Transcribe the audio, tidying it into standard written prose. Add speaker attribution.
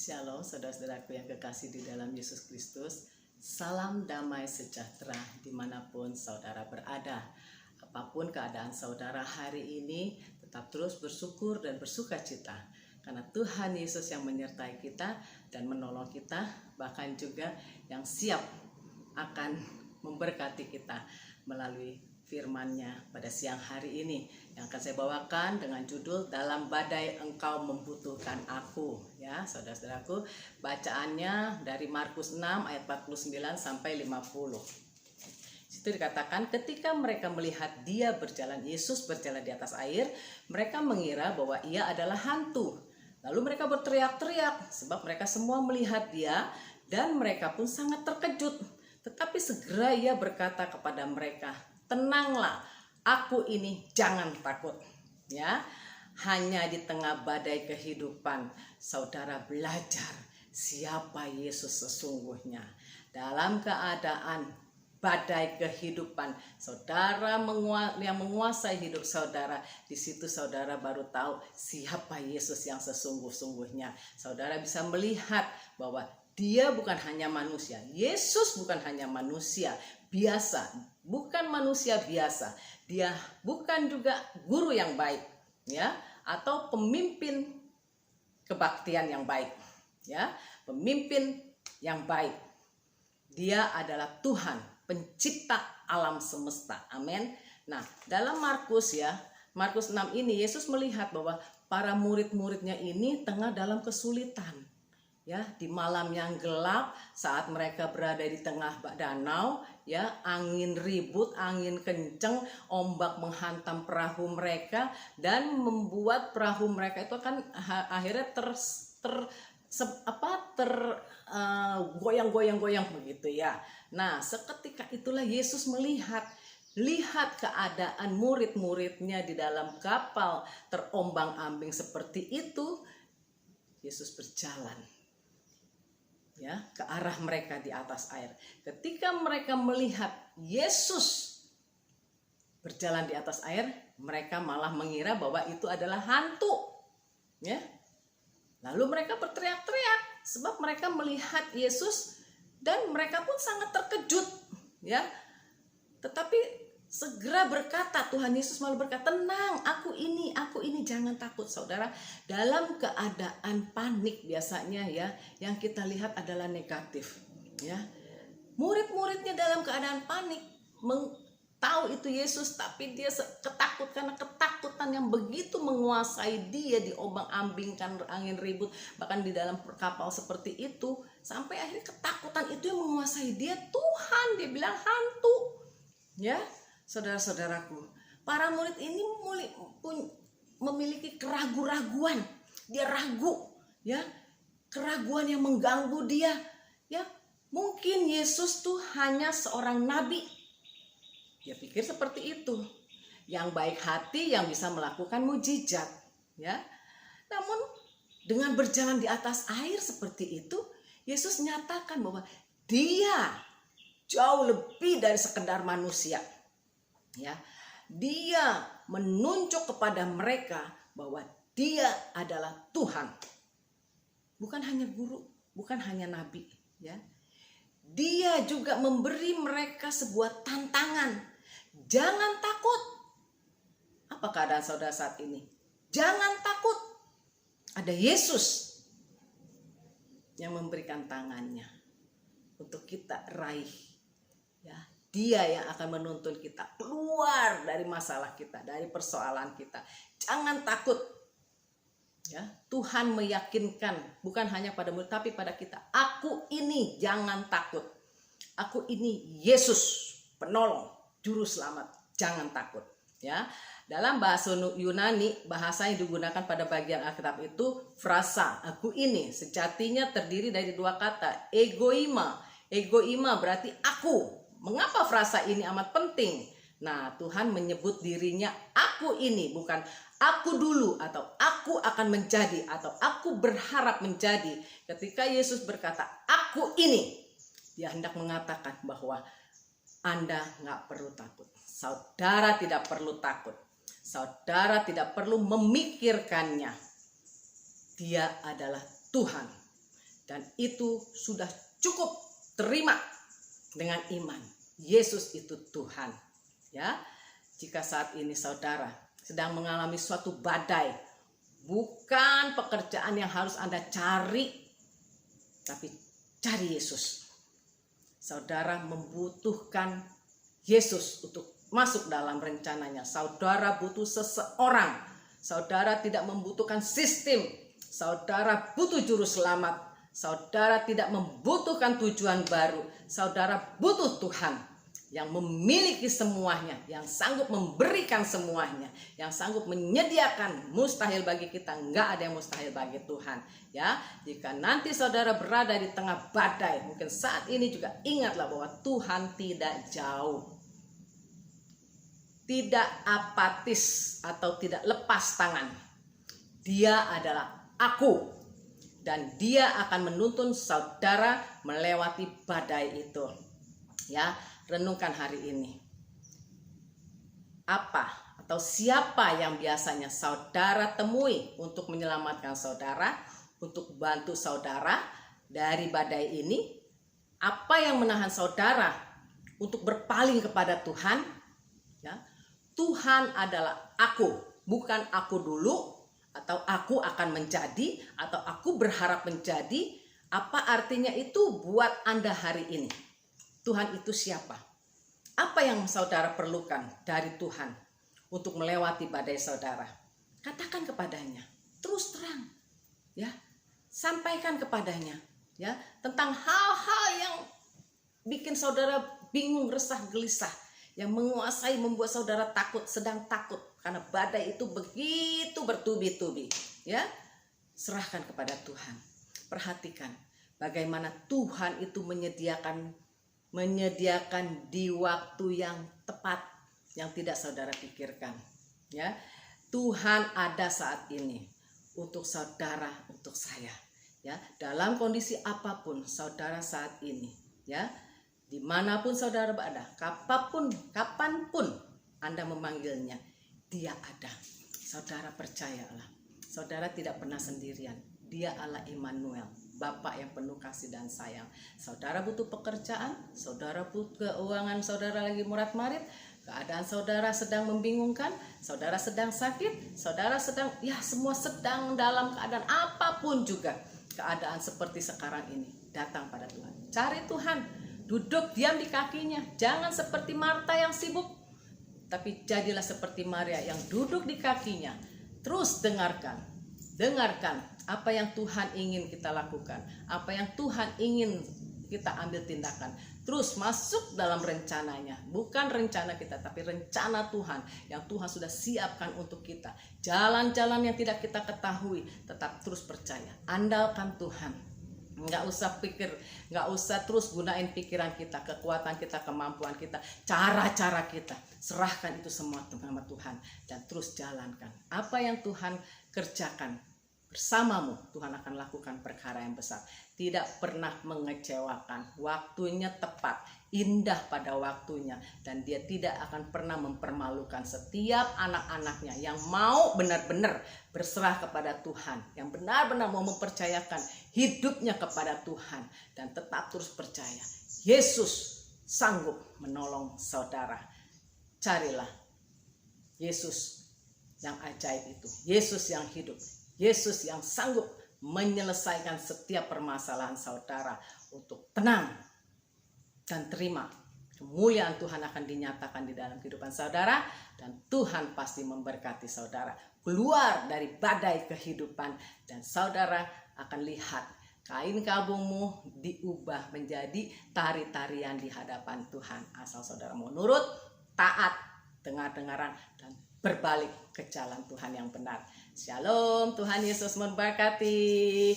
Speaker 1: Shalom saudara-saudaraku yang kekasih di dalam Yesus Kristus. Salam damai sejahtera dimanapun saudara berada. Apapun keadaan saudara hari ini, tetap terus bersyukur dan bersuka cita. Karena Tuhan Yesus yang menyertai kita dan menolong kita, bahkan juga yang siap akan memberkati kita melalui firman-Nya pada siang hari ini yang akan saya bawakan dengan judul Dalam Badai Engkau Membutuhkan Aku. Ya, saudara-saudaraku, bacaannya dari Markus 6 ayat 49 sampai 50. Situ dikatakan, ketika mereka melihat dia berjalan, Yesus berjalan di atas air, mereka mengira bahwa ia adalah hantu. Lalu mereka berteriak-teriak sebab mereka semua melihat dia dan mereka pun sangat terkejut. Tetapi segera ia berkata kepada mereka, "Tenanglah, aku ini, jangan takut." Ya, hanya di tengah badai kehidupan saudara belajar siapa Yesus sesungguhnya. Dalam keadaan badai kehidupan saudara yang menguasai hidup saudara, di situ saudara baru tahu siapa Yesus yang sesungguh-sungguhnya. Saudara bisa melihat bahwa dia bukan hanya manusia. Yesus bukan hanya manusia biasa, bukan manusia biasa. Dia bukan juga guru yang baik, ya, atau pemimpin kebaktian yang baik, ya, pemimpin yang baik. Dia adalah Tuhan, pencipta alam semesta. Amin. Nah, dalam Markus 6 ini Yesus melihat bahwa para murid-muridnya ini tengah dalam kesulitan. Ya, di malam yang gelap saat mereka berada di tengah danau, ya, angin ribut, angin kenceng, ombak menghantam perahu mereka dan membuat perahu mereka itu kan akhirnya goyang-goyang begitu ya. Nah, seketika itulah Yesus melihat keadaan murid-muridnya di dalam kapal terombang-ambing seperti itu. Yesus berjalan, ya, ke arah mereka di atas air. Ketika mereka melihat Yesus berjalan di atas air, mereka malah mengira bahwa itu adalah hantu, ya. Lalu mereka berteriak-teriak sebab mereka melihat Yesus dan mereka pun sangat terkejut, ya. Tetapi segera berkata, Tuhan Yesus malah berkata, "Tenang, aku ini, jangan takut." Saudara, dalam keadaan panik biasanya, ya, yang kita lihat adalah negatif, ya. Murid-muridnya dalam keadaan panik, tahu itu Yesus, tapi dia karena ketakutan yang begitu menguasai dia, diombang-ambingkan angin ribut, bahkan di dalam kapal seperti itu, sampai akhirnya ketakutan itu yang menguasai dia. Tuhan, dia bilang hantu, ya. Saudara-saudaraku, para murid ini memiliki keraguan-raguan. Dia ragu, ya, keraguan yang mengganggu dia, ya. Mungkin Yesus tuh hanya seorang nabi. Dia pikir seperti itu, yang baik hati, yang bisa melakukan mujizat, ya. Namun dengan berjalan di atas air seperti itu, Yesus nyatakan bahwa dia jauh lebih dari sekedar manusia. Ya, dia menunjuk kepada mereka bahwa dia adalah Tuhan. Bukan hanya guru, bukan hanya nabi, ya. Dia juga memberi mereka sebuah tantangan. Jangan takut. Apa keadaan saudara saat ini? Jangan takut. Ada Yesus yang memberikan tangannya untuk kita raih, ya. Dia yang akan menuntun kita keluar dari masalah kita, dari persoalan kita. Jangan takut. Ya, Tuhan meyakinkan bukan hanya pada murid tapi pada kita. Aku ini, jangan takut. Aku ini Yesus, penolong, juru selamat. Jangan takut. Ya, dalam bahasa Yunani, bahasa yang digunakan pada bagian Alkitab itu frasa. Aku ini sejatinya terdiri dari dua kata, egoima. Egoima berarti aku. Mengapa frasa ini amat penting? Nah, Tuhan menyebut dirinya aku ini, bukan aku dulu atau aku akan menjadi atau aku berharap menjadi. Ketika Yesus berkata aku ini, dia hendak mengatakan bahwa Anda nggak perlu takut. Saudara tidak perlu takut. Saudara tidak perlu memikirkannya. Dia adalah Tuhan. Dan itu sudah cukup, terima dengan iman. Yesus itu Tuhan. Ya, jika saat ini saudara sedang mengalami suatu badai, bukan pekerjaan yang harus Anda cari, tapi cari Yesus. Saudara membutuhkan Yesus untuk masuk dalam rencananya. Saudara butuh seseorang. Saudara tidak membutuhkan sistem. Saudara butuh juru selamat. Saudara tidak membutuhkan tujuan baru. Saudara butuh Tuhan yang memiliki semuanya, yang sanggup memberikan semuanya, yang sanggup menyediakan. Mustahil bagi kita, enggak ada yang mustahil bagi Tuhan. Ya, jika nanti saudara berada di tengah badai, mungkin saat ini juga ingatlah bahwa Tuhan tidak jauh, tidak apatis atau tidak lepas tangan. Dia adalah aku, dan dia akan menuntun saudara melewati badai itu. Ya, renungkan hari ini. Apa atau siapa yang biasanya saudara temui untuk menyelamatkan saudara, untuk bantu saudara dari badai ini? Apa yang menahan saudara untuk berpaling kepada Tuhan? Ya, Tuhan adalah aku, bukan aku dulu, atau aku akan menjadi, atau aku berharap menjadi. Apa artinya itu buat Anda hari ini? Tuhan itu siapa? Apa yang saudara perlukan dari Tuhan untuk melewati badai saudara? Katakan kepadanya, terus terang, ya, sampaikan kepadanya, ya, tentang hal-hal yang bikin saudara bingung, resah, gelisah, yang menguasai, membuat saudara takut, sedang takut karena badai itu begitu bertubi-tubi. Ya, serahkan kepada Tuhan. Perhatikan bagaimana Tuhan itu menyediakan di waktu yang tepat, yang tidak saudara pikirkan. Ya, Tuhan ada saat ini untuk saudara, untuk saya. Ya, dalam kondisi apapun saudara saat ini, ya, dimanapun saudara berada, kapanpun Anda memanggilnya, dia ada. Saudara percayalah, saudara tidak pernah sendirian. Dia Allah Immanuel, Bapa yang penuh kasih dan sayang. Saudara butuh pekerjaan, saudara butuh keuangan, saudara lagi murat-marit, keadaan saudara sedang membingungkan, saudara sedang sakit, saudara sedang, ya, semua sedang dalam keadaan apapun juga. Keadaan seperti sekarang ini, datang pada Tuhan. Cari Tuhan, duduk diam di kakinya. Jangan seperti Marta yang sibuk, tapi jadilah seperti Maria yang duduk di kakinya. Terus dengarkan apa yang Tuhan ingin kita lakukan, apa yang Tuhan ingin kita ambil tindakan. Terus masuk dalam rencananya, bukan rencana kita, tapi rencana Tuhan yang Tuhan sudah siapkan untuk kita. Jalan-jalan yang tidak kita ketahui, tetap terus percaya, andalkan Tuhan. Nggak usah pikir, nggak usah terus gunain pikiran kita, kekuatan kita, kemampuan kita, cara-cara kita. Serahkan itu semua sama Tuhan dan terus jalankan. Apa yang Tuhan kerjakan bersamamu, Tuhan akan lakukan perkara yang besar. Tidak pernah mengecewakan, waktunya tepat, indah pada waktunya, dan dia tidak akan pernah mempermalukan setiap anak-anaknya yang mau benar-benar berserah kepada Tuhan, yang benar-benar mau mempercayakan hidupnya kepada Tuhan, dan tetap terus percaya Yesus sanggup menolong saudara. Carilah Yesus yang ajaib itu, Yesus yang hidup, Yesus yang sanggup menyelesaikan setiap permasalahan saudara. Untuk tenang dan terima, kemuliaan Tuhan akan dinyatakan di dalam kehidupan saudara, dan Tuhan pasti memberkati saudara keluar dari badai kehidupan, dan saudara akan lihat kain kabungmu diubah menjadi tari-tarian di hadapan Tuhan, asal saudara mau nurut, taat, dengar-dengaran, dan berbalik ke jalan Tuhan yang benar. Shalom, Tuhan Yesus memberkati.